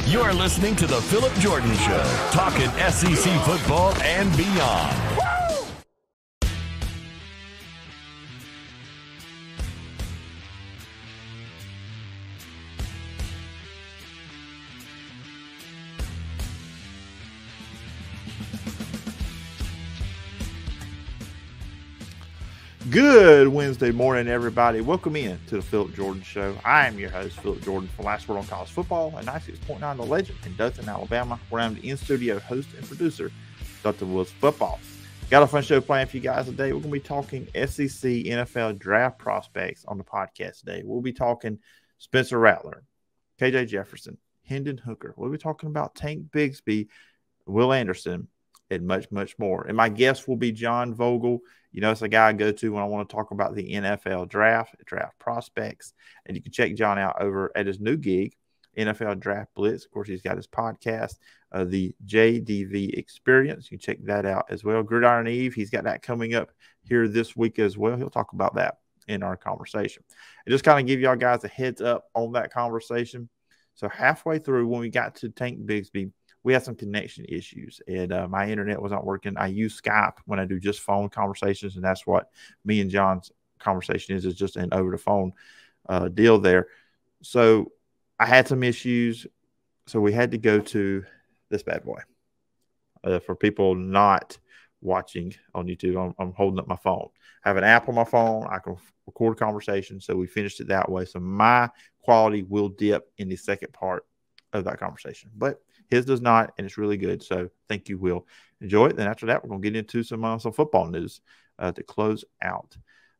You're listening to the Phillip Jordan Show, talking SEC football and beyond. Good Wednesday morning, everybody. Welcome in to the Phillip Jordan Show. I am your host, Phillip Jordan, from Last Word on College Football and 96.9 The Legend in Dothan, Alabama, where I'm the in-studio host and producer, Dothan Woods Football. Got a fun show planned for you guys today. We're going to be talking SEC NFL draft prospects on the podcast today. We'll be talking Spencer Rattler, KJ Jefferson, Hendon Hooker. We'll be talking about Tank Bigsby, Will Anderson, and much, much more. And my guest will be John Vogel. You know, it's a guy I go to when I want to talk about the NFL draft prospects. And you can check John out over at his new gig, NFL Draft Blitz. Of course, he's got his podcast, the JDV Experience. You can check that out as well. Gridiron Eve, he's got that coming up here this week as well. He'll talk about that in our conversation. And just kind of give y'all guys a heads up on that conversation. So halfway through, when we got to Tank Bigsby, we had some connection issues, and my internet was not working. I use Skype when I do just phone conversations, and that's what me and John's conversation is just an over-the-phone deal there. So I had some issues, so we had to go to this bad boy. For people not watching on YouTube, I'm holding up my phone. I have an app on my phone. I can record conversations, so we finished it that way. So my quality will dip in the second part of that conversation, but his does not, and it's really good. So I think you will enjoy it. Then after that, we're going to get into some football news to close out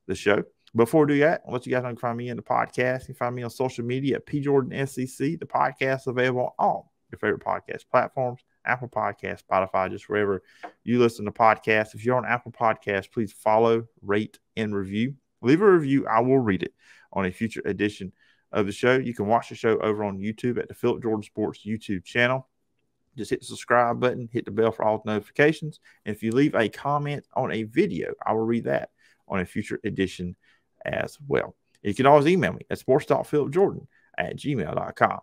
the show. Before we do that, I'll let you guys know you can find me in the podcast. You can find me on social media at PJordanSEC. The podcast is available on all your favorite podcast platforms, Apple Podcasts, Spotify, just wherever you listen to podcasts. If you're on Apple Podcasts, please follow, rate, and review. Leave a review. I will read it on a future edition of the show. You can watch the show over on YouTube at the Phillip Jordan Sports YouTube channel. Just hit the subscribe button, hit the bell for all notifications. And if you leave a comment on a video, I will read that on a future edition as well. You can always email me at sports.phillipjordan@gmail.com.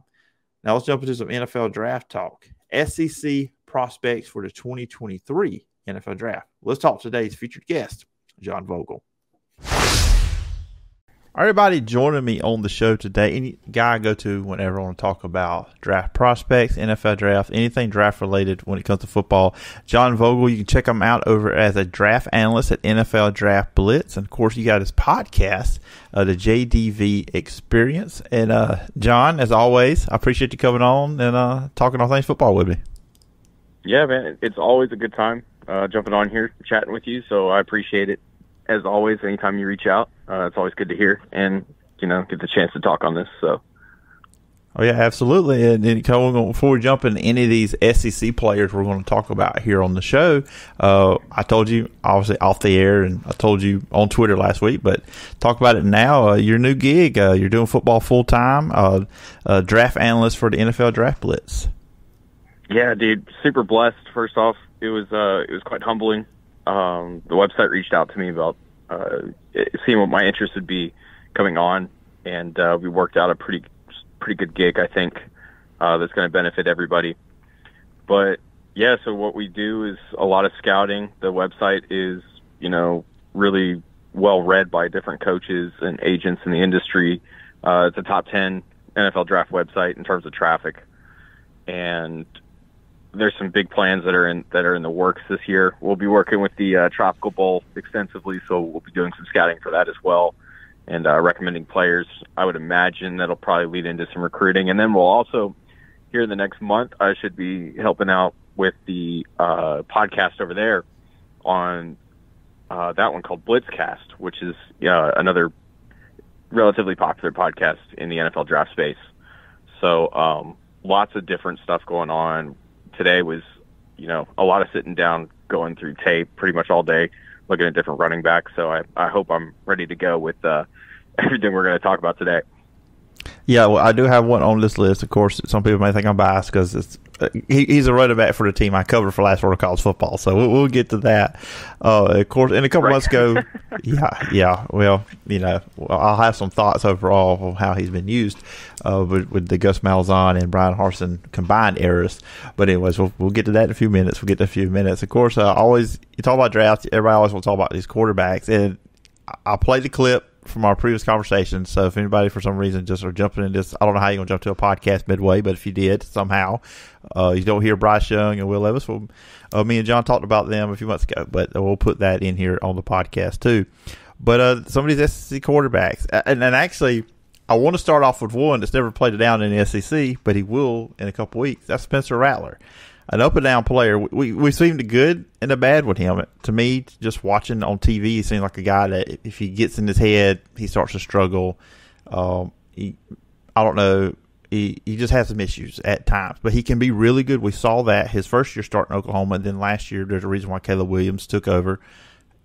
Now let's jump into some NFL draft talk. SEC prospects for the 2023 NFL draft. Let's talk to today's featured guest, John Vogel. Everybody joining me on the show today, any guy I go to whenever I want to talk about draft prospects, NFL draft, anything draft related when it comes to football. John Vogel, you can check him out over as a draft analyst at NFL Draft Blitz. And of course, you got his podcast, the JDV Experience. And John, as always, I appreciate you coming on and talking all things football with me. Yeah, man, it's always a good time jumping on here, chatting with you. So I appreciate it. As always, anytime you reach out, it's always good to hear and, you know, get the chance to talk on this. So, oh, yeah, absolutely. And before we jump into any of these SEC players we're going to talk about here on the show, I told you, obviously, off the air, and I told you on Twitter last week, but talk about it now. Your new gig, you're doing football full-time, draft analyst for the NFL Draft Blitz. Yeah, dude, super blessed. First off, it was quite humbling. The website reached out to me about seeing what my interest would be coming on, and we worked out a pretty good gig, I think, that's going to benefit everybody. But yeah, so what we do is a lot of scouting. The website is, you know, really well read by different coaches and agents in the industry. It's a top 10 NFL draft website in terms of traffic, and there's some big plans that are in the works this year. We'll be working with the Tropical Bowl extensively, so we'll be doing some scouting for that as well, and recommending players. I would imagine that'll probably lead into some recruiting, and then we'll also, here in the next month, I should be helping out with the podcast over there on that one called Blitzcast, which is another relatively popular podcast in the NFL draft space. So lots of different stuff going on. Today was, you know, a lot of sitting down, going through tape pretty much all day, looking at different running backs. So I hope I'm ready to go with everything we're going to talk about today. Yeah, well, I do have one on this list. Of course, some people may think I'm biased because he's a running back for the team I cover for Last Word of College Football. So we'll get to that. Of course, and a couple months ago, yeah. Well, I'll have some thoughts overall on how he's been used with the Gus Malzahn and Brian Harsin combined errors. But anyways, we'll get to that in a few minutes. Of course, always you talk about drafts. Everybody always will talk about these quarterbacks, and I played the clip from our previous conversation. So if anybody for some reason just are jumping in this, I don't know how you're going to jump to a podcast midway, but if you did somehow, you don't hear Bryce Young and Will Levis. Well, me and John talked about them a few months ago, but we'll put that in here on the podcast too. But some of these SEC quarterbacks, and actually, I want to start off with one that's never played it down in the SEC, but he will in a couple weeks. That's Spencer Rattler. An up and down player. We've seen the good and the bad with him. To me, just watching on TV, he seems like a guy that if he gets in his head, he starts to struggle. I don't know. He just has some issues at times, but he can be really good. We saw that his first year starting Oklahoma, and then last year there's a reason why Caleb Williams took over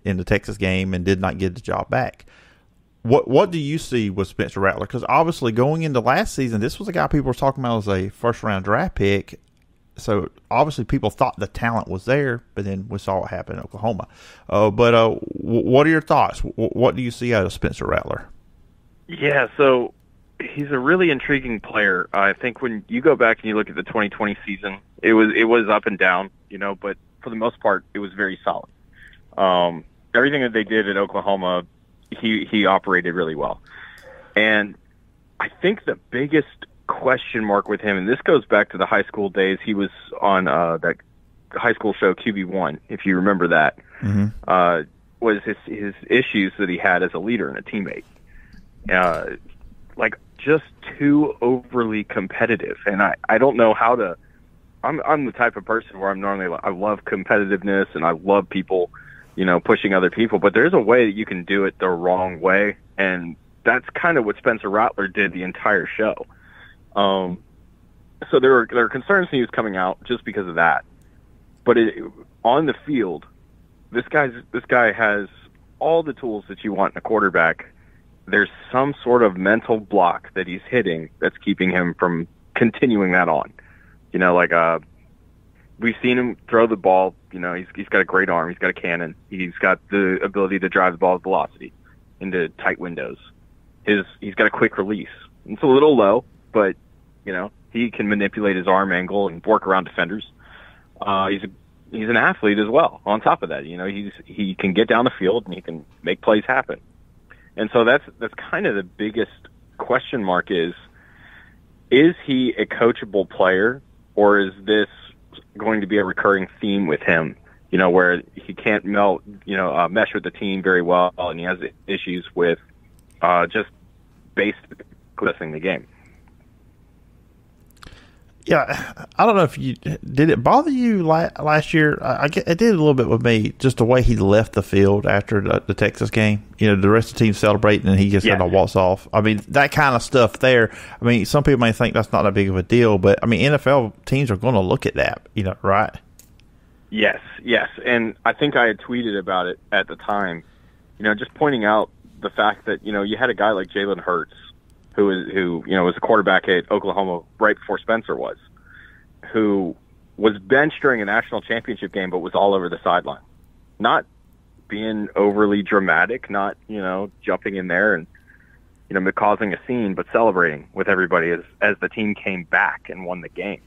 in the Texas game and did not get the job back. What do you see with Spencer Rattler? Because obviously going into last season, this was a guy people were talking about as a first-round draft pick. So obviously people thought the talent was there, but then we saw what happened in Oklahoma. But what are your thoughts? What do you see out of Spencer Rattler? Yeah, so he's a really intriguing player. I think when you go back and you look at the 2020 season, it was up and down, but for the most part, it was very solid. Everything that they did at Oklahoma, he operated really well. And I think the biggest question mark with him, and this goes back to the high school days. He was on that high school show QB1, if you remember that. Mm-hmm. Was his issues that he had as a leader and a teammate, like just too overly competitive. And I don't know how to. I'm the type of person where I love competitiveness and I love people, pushing other people. But there's a way that you can do it the wrong way, and that's kind of what Spencer Rattler did the entire show. So there were concerns he was coming out just because of that. But on the field, this guy has all the tools that you want in a quarterback. There's some sort of mental block that he's hitting that's keeping him from continuing that on. We've seen him throw the ball. He's got a great arm. He's got a cannon. He's got the ability to drive the ball with velocity into tight windows. He's got a quick release. It's a little low, but he can manipulate his arm angle and work around defenders. He's an athlete as well. On top of that, he can get down the field and he can make plays happen. And so that's kind of the biggest question mark is he a coachable player, or is this going to be a recurring theme with him? Where he can't mesh with the team very well, and he has issues with just basically the game. Yeah, I don't know if did it bother you last year? It did a little bit with me, just the way he left the field after the Texas game. The rest of the team celebrating and he just kind of walks off. I mean, that kind of stuff there. I mean, some people may think that's not that big of a deal, but I mean, NFL teams are going to look at that, right? Yes, and I think I had tweeted about it at the time. Just pointing out the fact that you had a guy like Jalen Hurts, who was a quarterback at Oklahoma right before Spencer was, who was benched during a national championship game but was all over the sideline. Not being overly dramatic, not, jumping in there and, causing a scene, but celebrating with everybody as the team came back and won the game.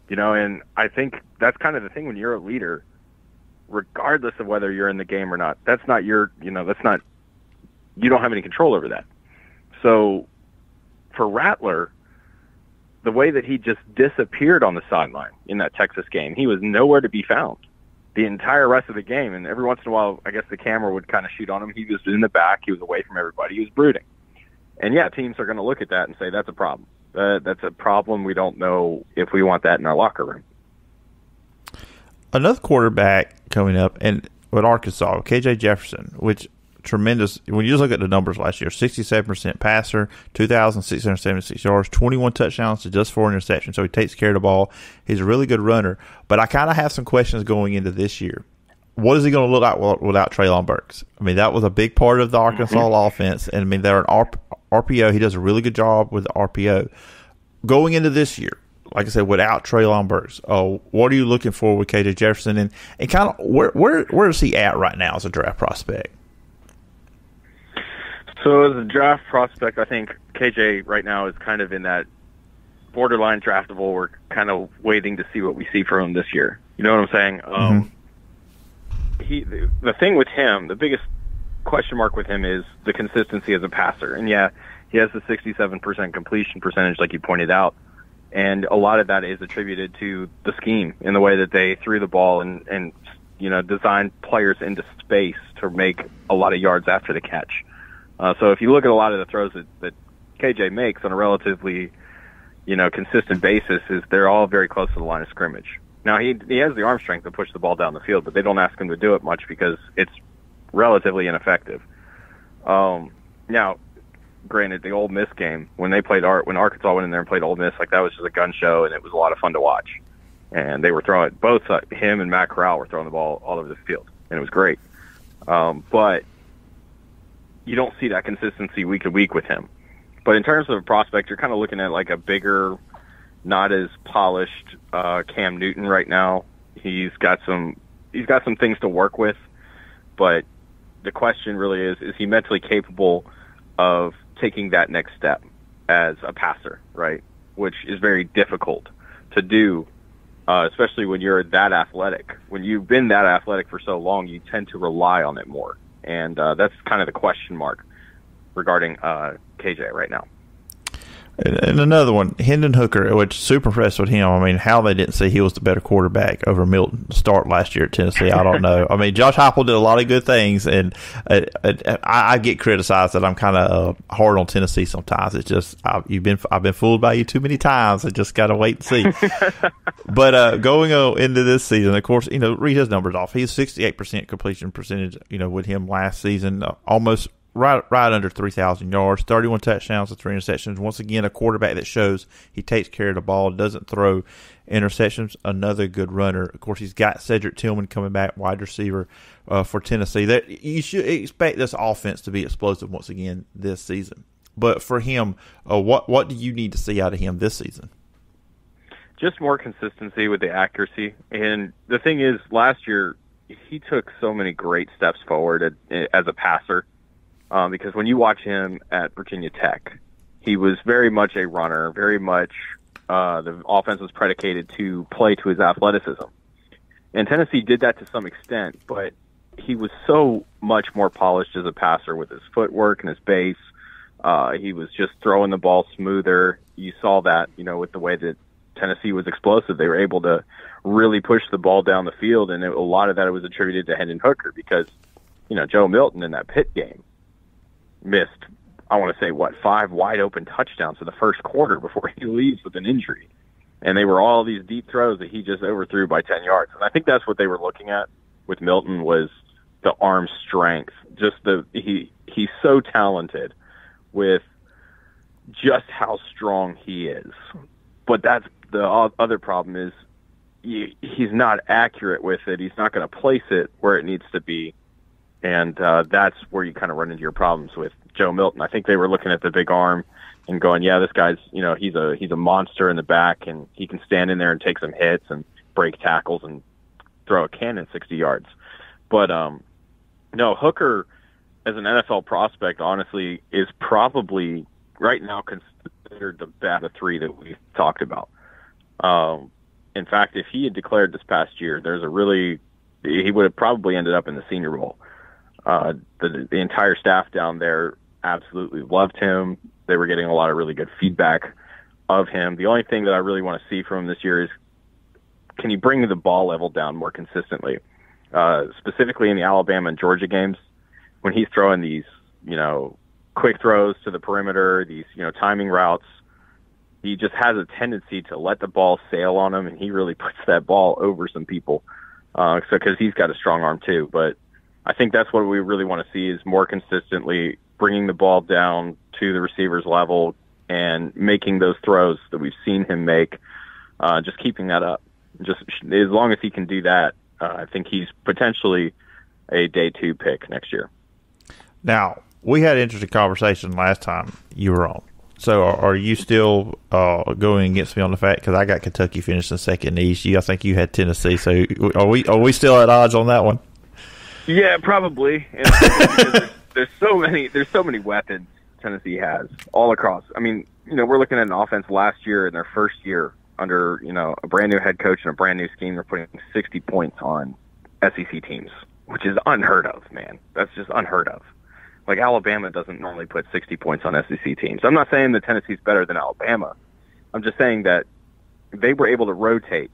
And I think that's kind of the thing when you're a leader, regardless of whether you're in the game or not. That's not you don't have any control over that. So, for Rattler, the way that he just disappeared on the sideline in that Texas game, he was nowhere to be found the entire rest of the game. And every once in a while, I guess the camera would kind of shoot on him. He was in the back. He was away from everybody. He was brooding. And, teams are going to look at that and say, that's a problem. That's a problem. We don't know if we want that in our locker room. Another quarterback coming up, and with Arkansas, KJ Jefferson, which tremendous. When you just look at the numbers last year, 67% passer, 2,676 yards, 21 touchdowns to just 4 interceptions. So he takes care of the ball. He's a really good runner. But I kind of have some questions going into this year. What is he going to look like without Treylon Burks? I mean, that was a big part of the Arkansas offense. And I mean, they're an RPO. He does a really good job with the RPO. Going into this year, like I said, without Treylon Burks, what are you looking for with KJ Jefferson, and kind of where is he at right now as a draft prospect? So as a draft prospect, I think KJ right now is kind of in that borderline draftable. We're kind of waiting to see what we see from him this year. You know what I'm saying? The thing with him, the biggest question mark with him is the consistency as a passer. And yeah, he has the 67% completion percentage, like you pointed out. And a lot of that is attributed to the scheme in the way that they threw the ball and designed players into space to make a lot of yards after the catch. So if you look at a lot of the throws that KJ makes on a relatively, consistent basis, they're all very close to the line of scrimmage. Now, he has the arm strength to push the ball down the field, but they don't ask him to do it much because it's relatively ineffective. Now, granted, the Ole Miss game, when Arkansas went in there and played Ole Miss, like that was just a gun show, and it was a lot of fun to watch. And they were throwing, him and Matt Corral were throwing the ball all over the field, and it was great. But you don't see that consistency week to week with him. But in terms of a prospect, you're kind of looking at like a bigger, not as polished Cam Newton right now. He's got some things to work with, but the question really is he mentally capable of taking that next step as a passer, right? Which is very difficult to do, especially when you're that athletic. When you've been that athletic for so long, you tend to rely on it more. And that's kind of the question mark regarding KJ right now. And another one, Hendon Hooker, which super impressed with him. I mean, how they didn't see he was the better quarterback over Milton to start last year at Tennessee, I don't know. I mean, Josh Heupel did a lot of good things, and I get criticized that I'm kind of hard on Tennessee sometimes. It's just I've been fooled by you too many times. I just got to wait and see. But going into this season, of course, read his numbers off. He's 68% completion percentage. With him last season, almost. Right under 3,000 yards, 31 touchdowns and 3 interceptions. Once again, a quarterback that shows he takes care of the ball, doesn't throw interceptions. Another good runner. Of course, he's got Cedric Tillman coming back, wide receiver for Tennessee. That you should expect this offense to be explosive once again this season. But for him, what do you need to see out of him this season? Just more consistency with the accuracy. And the thing is, last year he took so many great steps forward as a passer. Because when you watch him at Virginia Tech, he was very much a runner, very much the offense was predicated to play to his athleticism. And Tennessee did that to some extent, but he was so much more polished as a passer with his footwork and his base. He was just throwing the ball smoother. You saw that, with the way that Tennessee was explosive. They were able to really push the ball down the field, and a lot of that was attributed to Hendon Hooker because, Joe Milton in that Pitt game missed, I want to say, 5 wide-open touchdowns in the first quarter before he leaves with an injury. And they were all these deep throws that he just overthrew by 10 yards. And I think that's what they were looking at with Milton was the arm strength. Just he's so talented with just how strong he is. But that's the other problem is he's not accurate with it. He's not going to place it where it needs to be. And that's where you kind of run into your problems with Joe Milton. I think they were looking at the big arm and going, yeah, this guy's, he's a monster in the back, and he can stand in there and take some hits and break tackles and throw a cannon 60 yards. But no, Hooker as an NFL prospect, honestly, is probably right now considered the best of 3 that we've talked about. In fact, if he had declared this past year, he would have probably ended up in the Senior Bowl. The entire staff down there absolutely loved him. They were getting a lot of really good feedback of him. The only thing that I really want to see from him this year is, can he bring the ball level down more consistently? Specifically in the Alabama and Georgia games, when he's throwing these, quick throws to the perimeter, these, timing routes, he just has a tendency to let the ball sail on him, and he really puts that ball over some people. Because he's got a strong arm too. But I think that's what we really want to see is more consistently bringing the ball down to the receiver's level and making those throws that we've seen him make, just keeping that up. Just as long as he can do that, I think he's potentially a day 2 pick next year. Now, we had an interesting conversation last time you were on. So are you still going against me on the fact, because I got Kentucky finishing second in the East. I think you had Tennessee. So are we still at odds on that one? Yeah, probably. And there's so many weapons Tennessee has all across. I mean, we're looking at an offense last year in their first year under, a brand new head coach and a brand new scheme. They're putting 60 points on SEC teams, which is unheard of, man. That's just unheard of. Like, Alabama doesn't normally put 60 points on SEC teams. I'm not saying that Tennessee's better than Alabama. I'm just saying that they were able to rotate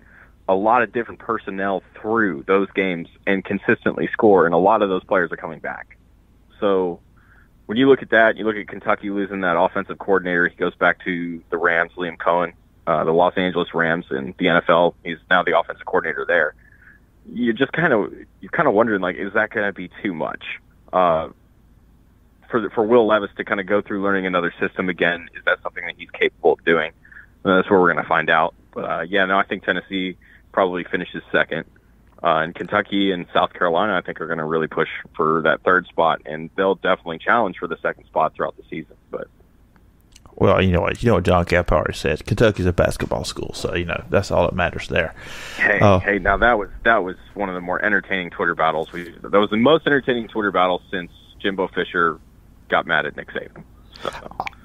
a lot of different personnel through those games and consistently score, and a lot of those players are coming back. So when you look at that, you look at Kentucky losing that offensive coordinator. He goes back to the Rams, Liam Cohen, the Los Angeles Rams in the NFL. He's now the offensive coordinator there. You're kind of wondering, like, is that going to be too much? For Will Levis to kind of go through learning another system again, is that something that he's capable of doing? That's where we're going to find out. But I think Tennessee probably finishes second. And Kentucky and South Carolina, I think, are going to really push for that third spot, and they'll definitely challenge for the second spot throughout the season. But well, you know what John Calipari says. Kentucky's a basketball school, so that's all that matters there. Hey, now that was one of the more entertaining Twitter battles. That was the most entertaining Twitter battle since Jimbo Fisher got mad at Nick Saban. So.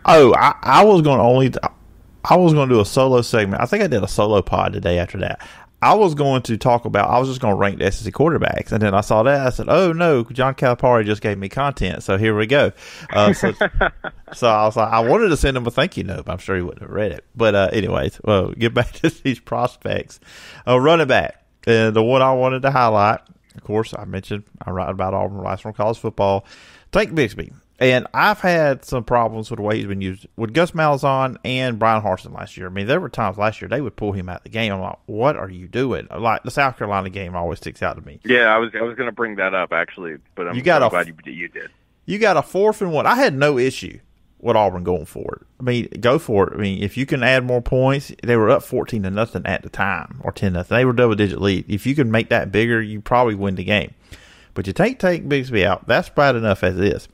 I was going to do a solo segment. I think I did a solo pod the day after that. I was going to talk about, I was just going to rank the SEC quarterbacks, and then I saw that. I said, oh, no, John Calipari just gave me content, so here we go. So I was like, I wanted to send him a thank you note, but I'm sure he wouldn't have read it. But anyways, well, get back to these prospects. Running back, the one I wanted to highlight, of course, I mentioned I write about Auburn last on college football, Tank Bigsby. And I've had some problems with the way he's been used with Gus Malzahn and Brian Harsin last year. I mean, there were times last year they would pull him out of the game. I'm like, what are you doing? Like, the South Carolina game always sticks out to me. Yeah, I was going to bring that up, actually, but I'm glad you did. You got a 4th and 1. I had no issue with Auburn going for it. I mean, go for it. I mean, if you can add more points, they were up 14-0 at the time, or 10-0. They were double-digit lead. If you can make that bigger, you probably win the game. But you take Bigsby out, that's bad enough as is.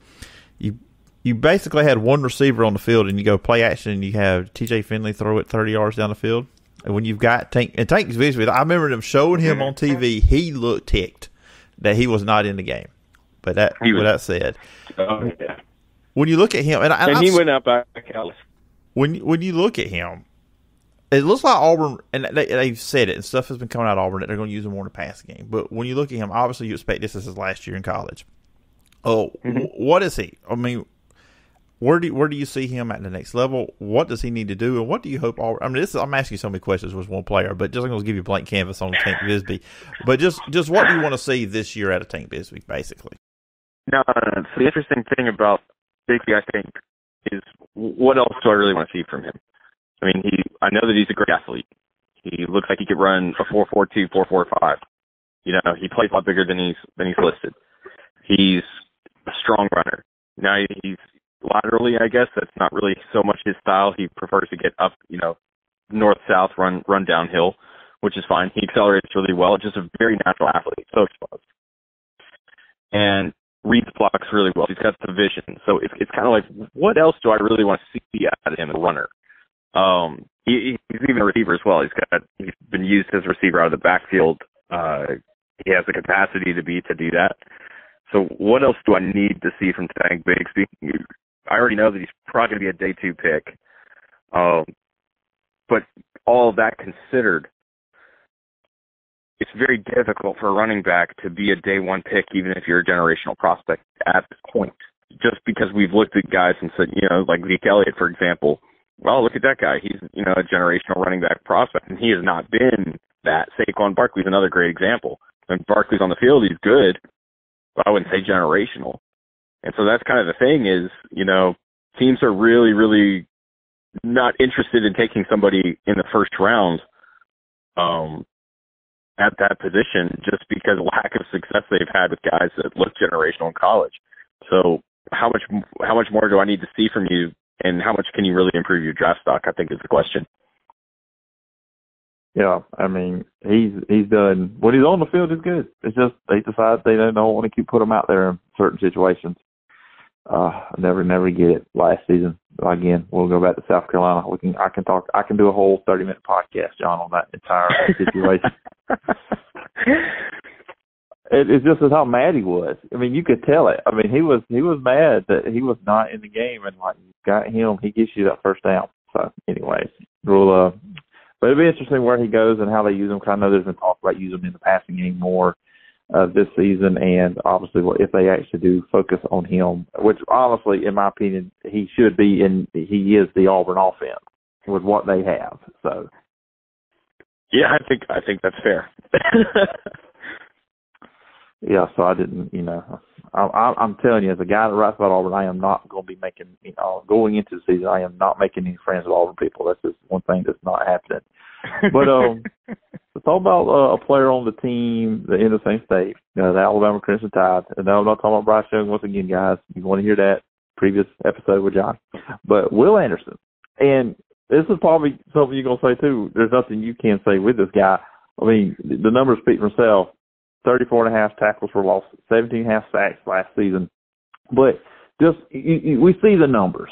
You basically had one receiver on the field, and you go play action, and you have T.J. Finley throw it 30 yards down the field. And when you've got Tank Bigsby, I remember them showing him on TV. He looked ticked that he was not in the game. But that said, when you look at him, and he went up back out. When you look at him, it looks like Auburn, and they've said it, and stuff has been coming out of Auburn that they're going to use him more in the passing game. But when you look at him, obviously you expect this is his last year in college. What is he? I mean, where do you see him at the next level? What does he need to do, and what do you hope? I'm asking you so many questions with one player, but just I'm going to give you a blank canvas on Tank Bigsby. But just what do you want to see this year out of Tank Bigsby, basically? No. So the interesting thing about Bigsby, I think, is what else do I really want to see from him? I mean, I know that he's a great athlete. He looks like he could run a 4.42, 4.45. He plays a lot bigger than he's listed. He's a strong runner. Now he's laterally, I guess that's not really so much his style. He prefers to get up, north-south, run downhill, which is fine. He accelerates really well. Just a very natural athlete, so exposed. And reads blocks really well. He's got the vision. So it's kind of like, what else do I really want to see out of him as a runner? He's even a receiver as well. He's been used as a receiver out of the backfield. He has the capacity to do that. So what else do I need to see from Tank Bigsby? I already know that he's probably going to be a day 2 pick. But all of that considered, it's very difficult for a running back to be a day 1 pick, even if you're a generational prospect at this point. Just because we've looked at guys and said, like Zeke Elliott, for example, well, look at that guy. He's, a generational running back prospect, and he has not been that. Saquon Barkley's another great example. When Barkley's on the field, he's good, but I wouldn't say generational. And so that's kind of the thing is, teams are really, really not interested in taking somebody in the first round at that position just because of lack of success they've had with guys that look generational in college. So how much more do I need to see from you, and how much can you really improve your draft stock, I think is the question. Yeah, I mean, he's done when he's on the field is good. It's just they decide they don't want to keep put him out there in certain situations. Never get it last season. Again, we'll go back to South Carolina. I can do a whole 30-minute podcast, John, on that entire situation. It's just how mad he was. I mean, you could tell it. I mean, he was mad that he was not in the game, and like, you got him, he gets you that first down. So, anyways, but it'll be interesting where he goes and how they use him. Because I know there's been talk about using him in the passing game more this season, and obviously if they actually do focus on him, which honestly, in my opinion, he should be, and he is the Auburn offense with what they have. So, yeah, I think that's fair. Yeah, so I didn't, I'm telling you, as a guy that writes about Auburn, I am not going to be making, going into the season, I am not making any friends with Auburn people. That's just one thing that's not happening. But let's talk about a player on the team in the same state, the Alabama Crimson Tide. And no, I'm not talking about Bryce Young once again, guys. You want to hear that previous episode with John. But Will Anderson, and this is probably something you're going to say too. There's nothing you can say with this guy. I mean, the numbers speak for themselves. 34.5 tackles for loss, 17.5 sacks last season. But just we see the numbers.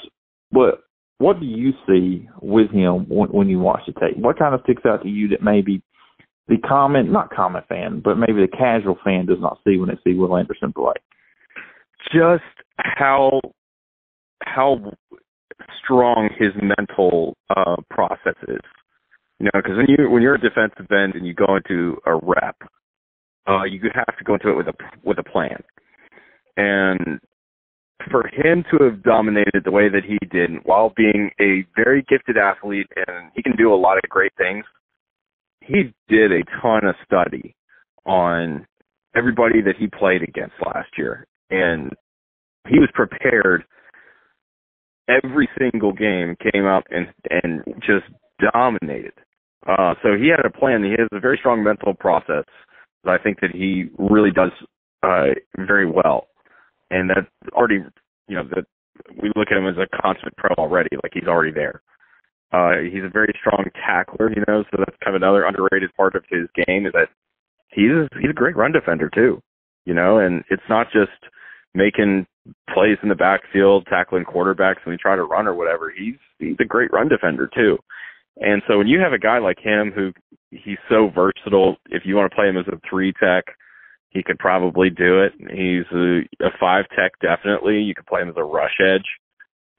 But what do you see with him when you watch the tape? What kind of sticks out to you that maybe the not common fan, but maybe the casual fan does not see when they see Will Anderson play? Just how strong his mental process is. Because when you're a defensive end and you go into a rep, you have to go into it with a plan. And for him to have dominated the way that he did while being a very gifted athlete, and he can do a lot of great things, he did a ton of study on everybody that he played against last year. And he was prepared. Every single game came out and just dominated. So he had a plan. He has a very strong mental process. I think that he really does very well, and that already, that we look at him as a consummate pro already, like he's already there. He's a very strong tackler, so that's kind of another underrated part of his game is that he's a great run defender too, and it's not just making plays in the backfield, tackling quarterbacks when we try to run or whatever. He's a great run defender too. And so when you have a guy like him who he's so versatile, if you want to play him as a 3-tech, he could probably do it. He's a 5-tech definitely. You could play him as a rush edge,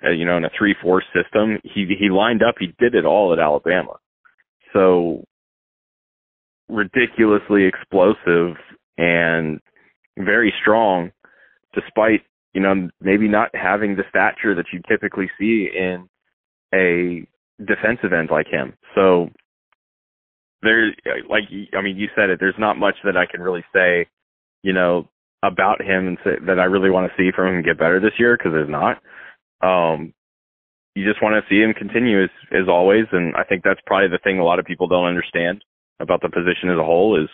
in a 3-4 system. He lined up. He did it all at Alabama. So ridiculously explosive and very strong, despite, maybe not having the stature that you typically see in a defensive end like him. So you said it, there's not much that I can really say, about him and say that I really want to see from him get better this year, because there's not. You just want to see him continue as always, and I think that's probably the thing a lot of people don't understand about the position as a whole is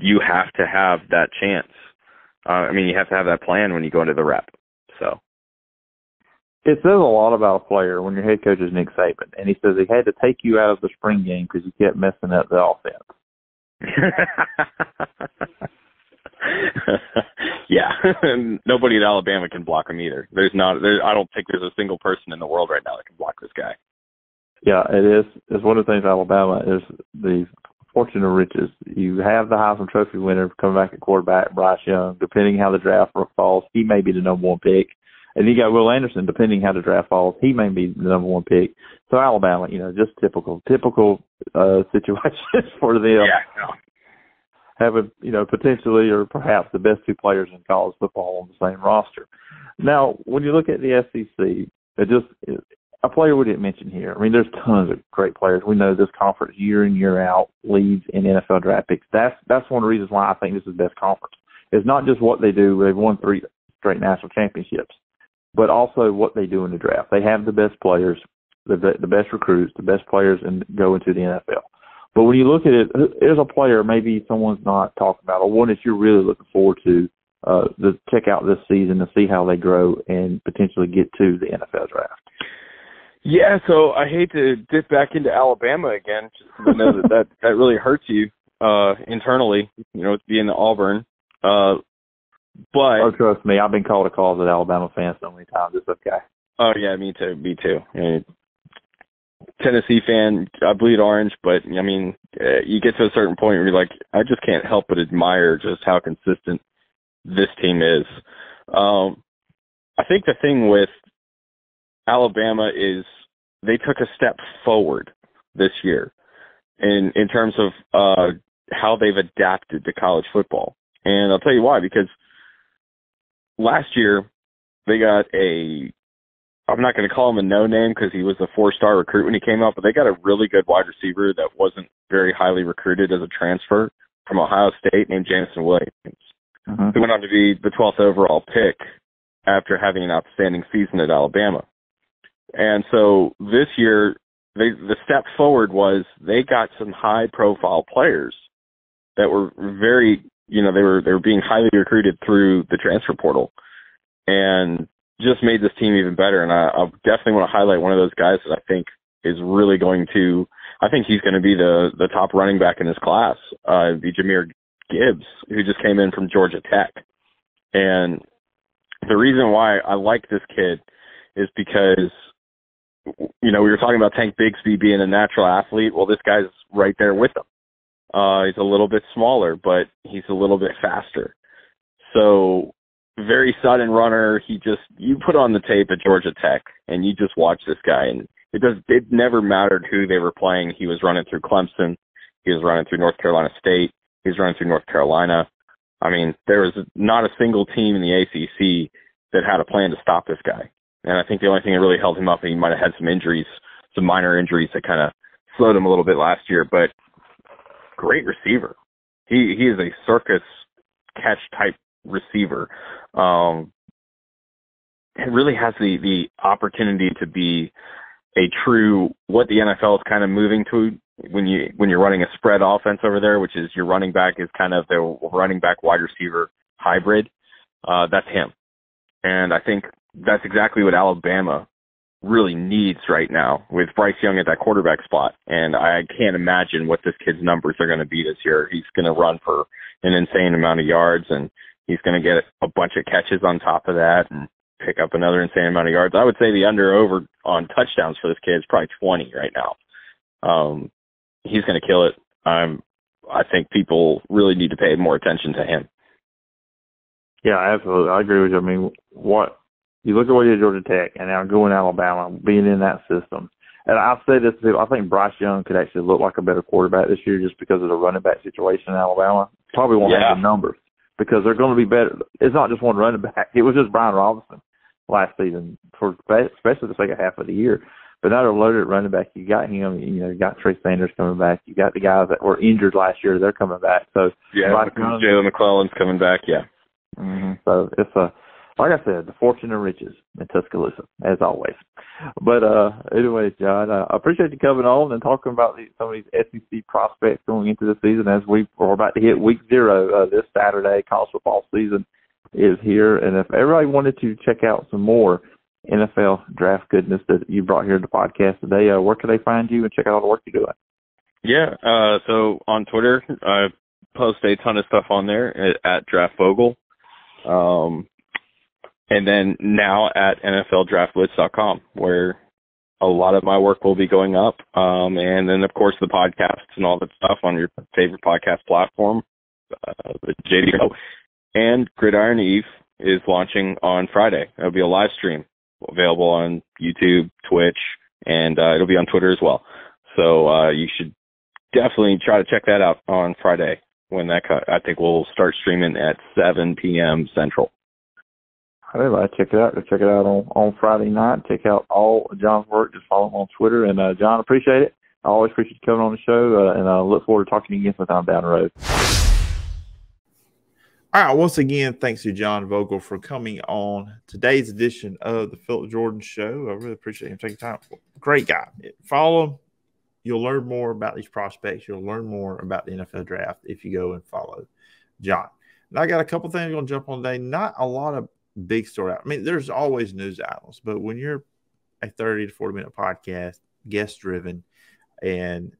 you have to have that chance. You have to have that plan when you go into the rep. So it says a lot about a player when your head coach is Nick Saban, and he says he had to take you out of the spring game because you kept messing up the offense. Yeah, nobody at Alabama can block him either. I don't think there's a single person in the world right now that can block this guy. Yeah, it is. It's one of the things Alabama is the fortune of riches. You have the Heisman Trophy winner coming back at quarterback, Bryce Young. Depending how the draft falls, he may be the number 1 pick. And you got Will Anderson, depending how the draft falls, he may be the number 1 pick. So Alabama, just typical situations for them. Yeah, no. Having, potentially or perhaps the best 2 players in college football on the same roster. Now, when you look at the SEC, a player we didn't mention here. There's tons of great players. We know this conference year in, year out leads in NFL draft picks. That's one of the reasons why I think this is the best conference. It's not just what they do. They've won 3 straight national championships, but also what they do in the draft. They have the best players, the best recruits, the best players, and go into the NFL. But when you look at it, there's a player maybe someone's not talking about, or one that you're really looking forward to check out this season to see how they grow and potentially get to the NFL draft. Yeah, so I hate to dip back into Alabama again, just because I know that really hurts you internally, being Auburn. But trust me, I've been called a closet Alabama fan so many times. It's okay. Oh yeah, me too. Me too. I mean, Tennessee fan, I bleed orange, but I mean, you get to a certain point where you're like, I just can't help but admire just how consistent this team is. I think the thing with Alabama is they took a step forward this year in terms of how they've adapted to college football. And I'll tell you why, because last year they got I'm not going to call him a no-name because he was a 4-star recruit when he came out, but they got a really good wide receiver that wasn't very highly recruited as a transfer from Ohio State named Jameson Williams, who went on to be the 12th overall pick after having an outstanding season at Alabama. And so this year, the step forward was they got some high-profile players that were very, they were being highly recruited through the transfer portal, and just made this team even better. And I definitely want to highlight one of those guys that I think is really I think he's going to be the top running back in his class, be Jahmyr Gibbs, who just came in from Georgia Tech. And the reason why I like this kid is because, we were talking about Tank Bigsby being a natural athlete. Well, this guy's right there with him. He's a little bit smaller, but he's a little bit faster. So very sudden runner. You put on the tape at Georgia Tech and you just watch this guy, and it never mattered who they were playing. He was running through Clemson. He was running through North Carolina State. He was running through North Carolina. I mean, there was not a single team in the ACC that had a plan to stop this guy. And I think the only thing that really held him up, he might have had some injuries, some minor injuries that kind of slowed him a little bit last year, but great receiver. He is a circus catch type receiver. It really has the opportunity to be a true, what the NFL is kind of moving to when you're running a spread offense over there, which is your running back is kind of the running back wide receiver hybrid. That's him. And I think that's exactly what Alabama really needs right now with Bryce Young at that quarterback spot. And I can't imagine what this kid's numbers are going to be this year. He's going to run for an insane amount of yards, and he's going to get a bunch of catches on top of that and pick up another insane amount of yards. I would say the over on touchdowns for this kid is probably 20 right now. He's going to kill it. I think people really need to pay more attention to him. Yeah, absolutely. I agree with you. I mean, you look at what he did at Georgia Tech and now going to Alabama, being in that system. And I've said this to people, I think Bryce Young could actually look like a better quarterback this year just because of the running back situation in Alabama. Probably won't have the numbers because they're going to be better. It's not just one running back. It was just Brian Robinson last season, especially the second half of the year. But now they're loaded at running back. You got him. You got Trey Sanders coming back. You got the guys that were injured last year. They're coming back. So Jalen McClellan's coming back. Yeah. Mm-hmm. So it's like I said, the fortune and riches in Tuscaloosa, as always. But anyways, John, I appreciate you coming on and talking about some of these SEC prospects going into the season as we are about to hit week 0 this Saturday. College football season is here. And if everybody wanted to check out some more NFL draft goodness that you brought here to the podcast today, where can they find you and check out all the work you're doing? Yeah, so on Twitter, I post a ton of stuff on there at Vogel. And then now at NFLDraftBlitz.com, where a lot of my work will be going up. And then, of course, the podcasts and all that stuff on your favorite podcast platform, the JD. And Gridiron Eve is launching on Friday. It'll be a live stream available on YouTube, Twitch, and it'll be on Twitter as well. So you should definitely try to check that out on Friday when I think we'll start streaming at 7 p.m. Central. Anyway, check it out. Go check it out on Friday night. Check out all John's work. Just follow him on Twitter. And John, appreciate it. I always appreciate you coming on the show, and I look forward to talking to you again sometime down the road. All right. Once again, thanks to John Vogel for coming on today's edition of the Phillip Jordan Show. I really appreciate him taking time. Great guy. Follow him. You'll learn more about these prospects. You'll learn more about the NFL draft if you go and follow John. Now, I got a couple things I'm going to jump on today. Not a lot of big story. I mean, there's always news outlets, but when you're a 30 to 40-minute podcast, guest-driven, and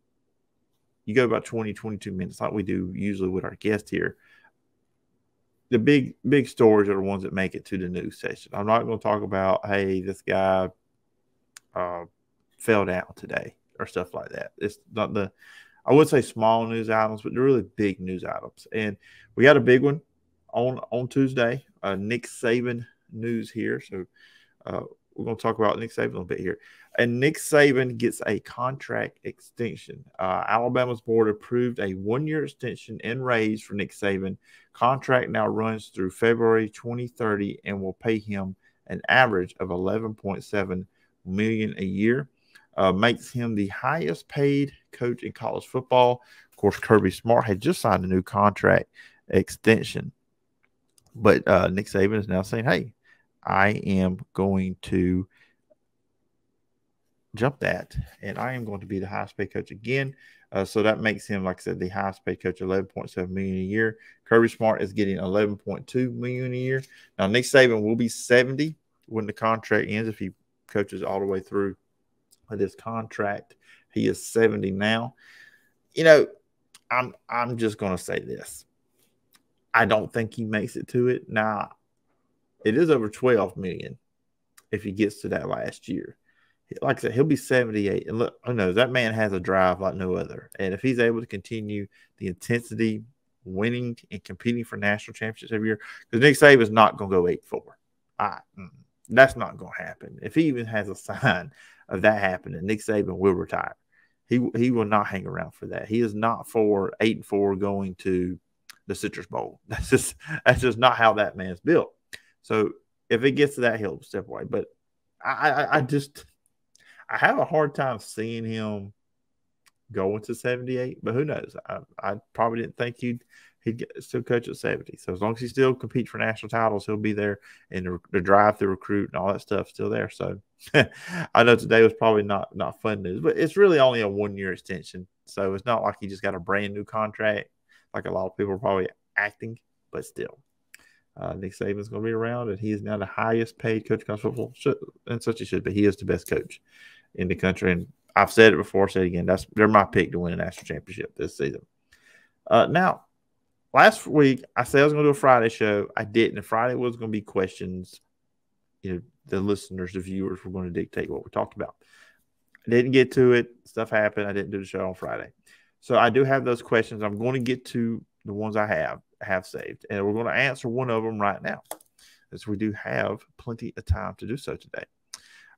you go about 20, 22 minutes like we do usually with our guest here, the big stories are the ones that make it to the news session. I'm not going to talk about, hey, this guy fell down today or stuff like that. It's not I would say small news items, but they're really big news items. And we got a big one on Tuesday. Nick Saban news here. So we're going to talk about Nick Saban a little bit here. And Nick Saban gets a contract extension. Alabama's board approved a 1-year extension and raise for Nick Saban. Contract now runs through February 2030 and will pay him an average of $11.7 million a year. Makes him the highest paid coach in college football. Of course, Kirby Smart had just signed a new contract extension. But Nick Saban is now saying, hey, I am going to jump that, and I am going to be the highest paid coach again. So that makes him, like I said, the highest paid coach, $11.7 million a year. Kirby Smart is getting $11.2 million a year. Now, Nick Saban will be 70 when the contract ends if he coaches all the way through this contract. He is 70 now. You know, I'm just going to say this. I don't think he makes it to it. Now, it is over $12 million if he gets to that last year. Like I said, he'll be 78. And look, who knows? That man has a drive like no other. And if he's able to continue the intensity, winning and competing for national championships every year, because Nick Saban is not going to go 8-4. That's not going to happen. If he even has a sign of that happening, Nick Saban will retire. He will not hang around for that. He is not for 8-4 going to the Citrus Bowl. That's just not how that man's built. So if it gets to that, he'll step away. But I have a hard time seeing him going to 78. But who knows? I probably didn't think he'd still coach at 70. So as long as he still competes for national titles, he'll be there, and the drive to recruit and all that stuff still there. So I know today was probably not fun news, but it's really only a 1-year extension. So it's not like he just got a brand new contract like a lot of people are probably acting, but still. Nick Saban's going to be around, and he is now the highest paid coach in college football, and such he should be. He is the best coach in the country, and I've said it before, say it again. They're my pick to win a national championship this season. Now, last week I said I was going to do a Friday show. I didn't. And Friday was going to be questions. You know, the listeners, the viewers were going to dictate what we talked about. I didn't get to it. Stuff happened. I didn't do the show on Friday. So I do have those questions. I'm going to get to the ones I have saved, and we're going to answer one of them right now, as we do have plenty of time to do so today.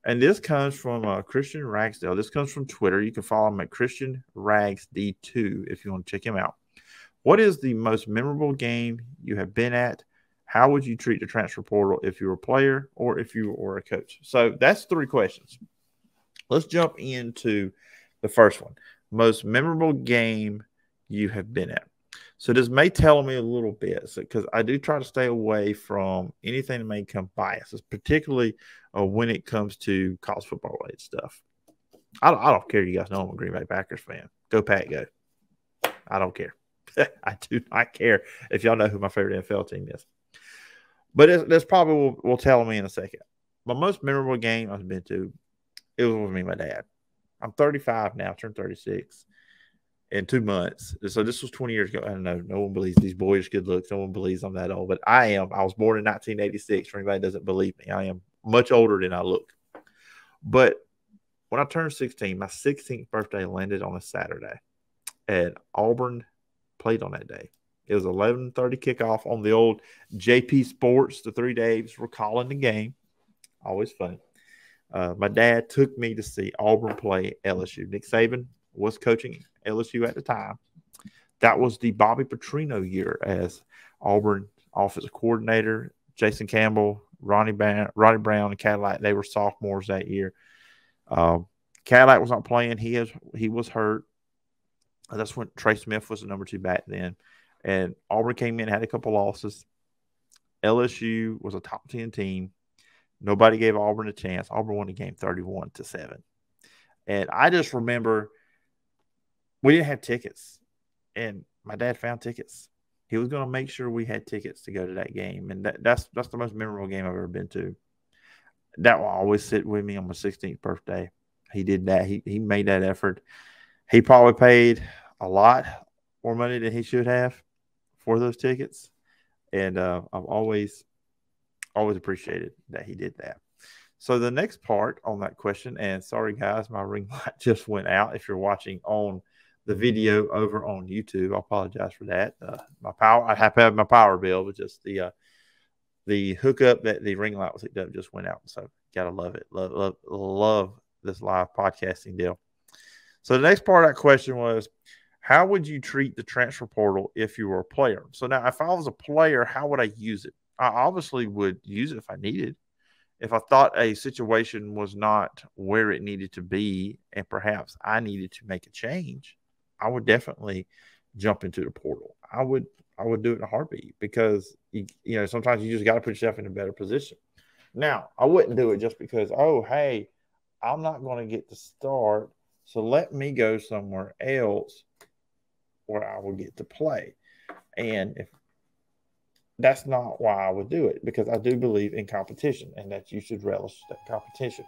And this comes from Christian Ragsdale. This comes from Twitter. You can follow him at Christian Rags D2 if you want to check him out. What is the most memorable game you have been at? How would you treat the transfer portal if you were a player or if you were a coach? So that's 3 questions. Let's jump into the first one. Most memorable game you have been at. So this may tell me a little bit, because I do try to stay away from anything that may come biases, particularly when it comes to college football related stuff. I don't care. You guys know I'm a Green Bay Packers fan. Go Pack, go. I don't care. I do not care if y'all know who my favorite NFL team is. But that's probably will tell me in a second. My most memorable game I've been to, it was with me and my dad. I'm 35 now, turned 36 in 2 months. So this was 20 years ago. I don't know. No one believes these boyish good looks. No one believes I'm that old. But I am. I was born in 1986. For anybody that doesn't believe me, I am much older than I look. But when I turned 16, my 16th birthday landed on a Saturday. And Auburn played on that day. It was 11:30 kickoff on the old JP Sports. The 3 Daves were calling the game. Always fun. My dad took me to see Auburn play LSU. Nick Saban was coaching LSU at the time. That was the Bobby Petrino year as Auburn offensive coordinator. Jason Campbell, Ronnie Brown, and Cadillac, they were sophomores that year. Cadillac was not playing. He was hurt. That's when Trey Smith was the number 2 back then. And Auburn came in, had a couple losses. LSU was a top 10 team. Nobody gave Auburn a chance. Auburn won the game 31-7. And I just remember we didn't have tickets. And my dad found tickets. He was going to make sure we had tickets to go to that game. And that's the most memorable game I've ever been to. That will always sit with me on my 16th birthday. He did that. He made that effort. He probably paid a lot more money than he should have for those tickets. And I've always appreciated that he did that. So the next part on that question, and sorry guys, my ring light just went out. If you're watching on the video over on YouTube, I apologize for that. I have to have my power bill, but just the hookup that the ring light was hooked up just went out. So gotta love it. Love this live podcasting deal. So the next part of that question was, how would you treat the transfer portal if you were a player? So now, if I was a player, how would I use it? I obviously would use it if I needed. If I thought a situation was not where it needed to be and perhaps I needed to make a change, I would definitely jump into the portal. I would do it in a heartbeat because, sometimes you just got to put yourself in a better position. Now, I wouldn't do it just because, oh, hey, I'm not going to get to start, so let me go somewhere else where I will get to play. And if that's not why I would do it, because I do believe in competition and that you should relish that competition.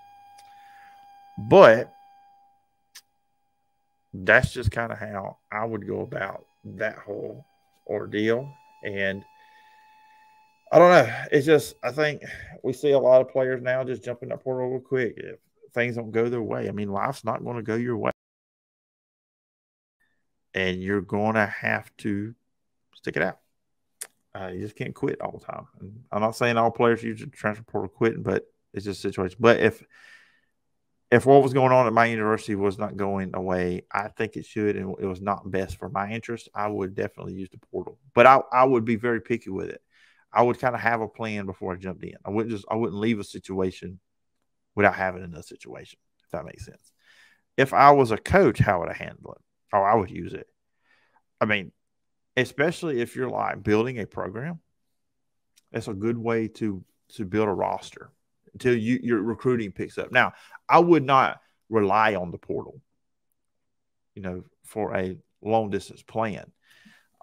But that's just kind of how I would go about that whole ordeal. And I don't know. It's just, I think we see a lot of players now just jumping that portal real quick if things don't go their way. I mean, life's not going to go your way. And you're going to have to stick it out. You just can't quit all the time. And I'm not saying all players use the transfer portal quitting, but it's just a situation. But if what was going on at my university was not going away, I think it should, and it was not best for my interest, I would definitely use the portal. But I would be very picky with it. I would kind of have a plan before I jumped in. I wouldn't leave a situation without having another situation, if that makes sense. If I was a coach, how would I handle it? Oh, I would use it. I mean, especially if you're like building a program, it's a good way to build a roster until your recruiting picks up. Now, I would not rely on the portal, for a long distance plan.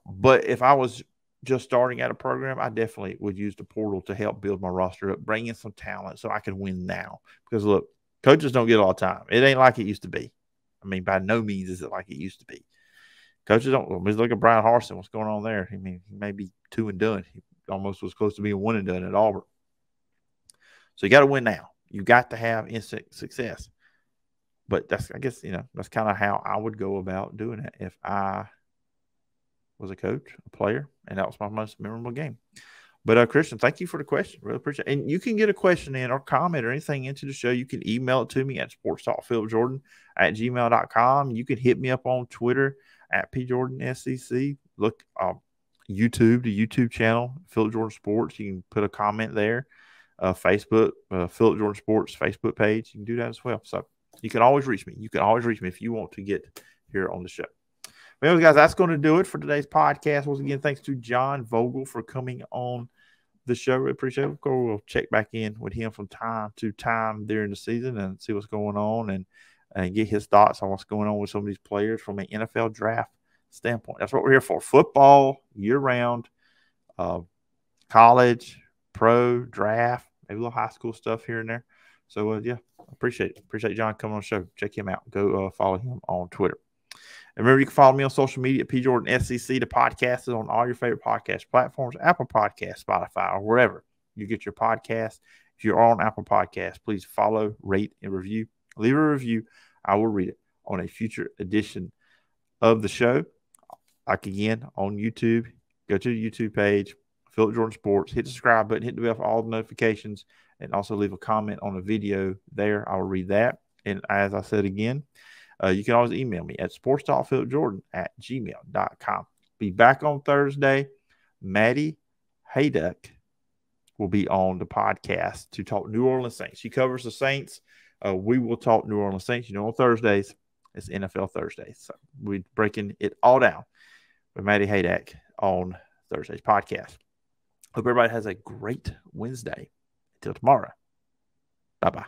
But if I was just starting at a program, I definitely would use the portal to help build my roster up, bring in some talent so I can win now. Because look, coaches don't get a lot of time. It ain't like it used to be. I mean, by no means is it like it used to be. Coaches don't. Let's look at Brian Harsin. What's going on there? I mean, he may be 2 and done. He almost was close to being 1 and done at Auburn. So you got to win now. You got to have instant success. But that's kind of how I would go about doing it if I was a coach, a player, and that was my most memorable game. But Christian, thank you for the question. Really appreciate it. And you can get a question in or comment or anything into the show. You can email it to me at sportstalkphilipjordan@gmail.com. You can hit me up on Twitter at pjordanscc. Look, YouTube, the YouTube channel, Phillip Jordan Sports. You can put a comment there. Facebook, Phillip Jordan Sports Facebook page. You can do that as well. So you can always reach me. You can always reach me if you want to get here on the show. But anyways, guys, that's going to do it for today's podcast. Once again, thanks to John Vogel for coming on the show. Really appreciate it. We'll check back in with him from time to time during the season and see what's going on and get his thoughts on what's going on with some of these players from an NFL draft standpoint. That's what we're here for. Football, year-round, college, pro, draft, maybe a little high school stuff here and there. So, appreciate it. Appreciate John coming on the show. Check him out. Go follow him on Twitter. And remember, you can follow me on social media at pjordanscc. The podcast is on all your favorite podcast platforms, Apple Podcasts, Spotify, or wherever you get your podcast. If you're on Apple Podcasts, please follow, rate, and review. Leave a review. I will read it on a future edition of the show. Like, again, on YouTube, go to the YouTube page, Phillip Jordan Sports. Hit the subscribe button, hit the bell for all the notifications, and also leave a comment on the video there. I will read that. And as I said again, you can always email me at sportstalkphilipjordan@gmail.com. Be back on Thursday. Maddie Hayduck will be on the podcast to talk New Orleans Saints. She covers the Saints. We will talk New Orleans Saints. On Thursdays, it's NFL Thursdays. So we're breaking it all down with Maddie Hayduck on Thursday's podcast. Hope everybody has a great Wednesday. Until tomorrow. Bye-bye.